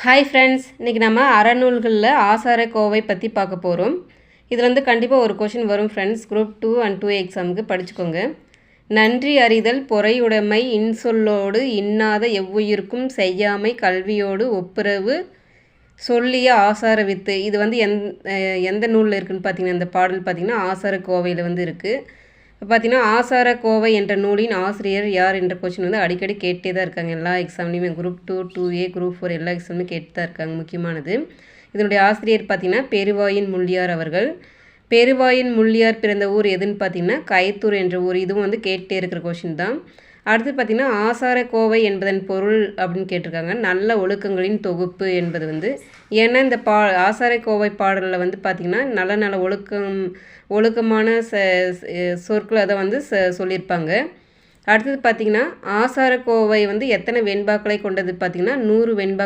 Hi friends, இன்றைக்கி நம்ம அறநூல்களில் ஆசார கோவை பற்றி பார்க்க போகிறோம். இதில் வந்து கண்டிப்பாக ஒரு கொஷின் வரும் ஃப்ரெண்ட்ஸ். குரூப் 2 and 2 எக்ஸாமுக்கு படிச்சுக்கோங்க. நன்றி அறிதல் பொறையுடைமை இன்சொல்லோடு இன்னாத எவ்வுயிர்க்கும் செய்யாமை கல்வியோடு ஒப்புரவு சொல்லிய ஆசார வித்து. இது வந்து எந்த நூலில் இருக்குதுன்னு பார்த்தீங்கன்னா, இந்த பாடல் பார்த்திங்கன்னா ஆசார கோவையில் வந்து இருக்குது. பார்த்திங்கன்னா ஆசார கோவை என்ற நூலின் ஆசிரியர் யார் என்ற கொஸ்டின் வந்து அடிக்கடி கேட்டே தான் இருக்காங்க. எல்லா எக்ஸாம்லேயுமே குரூப் 2, 2A, குரூப் 4 எல்லா எக்ஸாமுமே கேட்டு தான் இருக்காங்க. முக்கியமானது இதனுடைய ஆசிரியர் பார்த்திங்கன்னா பெருவாயின் முள்ளியார் அவர்கள். பெருவாயின் முள்ளியார் பிறந்த ஊர் எதுன்னு பார்த்திங்கன்னா கயத்தூர் என்ற ஊர். இதுவும் வந்து கேட்டே இருக்கிற கொஷின் தான். அடுத்து பார்த்திங்கன்னா ஆசார கோவை என்பதன் பொருள் அப்படின்னு கேட்டிருக்காங்க. நல்ல ஒழுக்கங்களின் தொகுப்பு என்பது வந்து, ஏன்னா இந்த ஆசார கோவை பாடலில் வந்து பார்த்திங்கன்னா நல்ல நல்ல ஒழுக்கமான சொற்கள் அதை வந்து சொல்லியிருப்பாங்க. அடுத்தது பார்த்திங்கன்னா ஆசார கோவை வந்து எத்தனை வெண்பாக்களை கொண்டது பார்த்திங்கன்னா 100 வெண்பா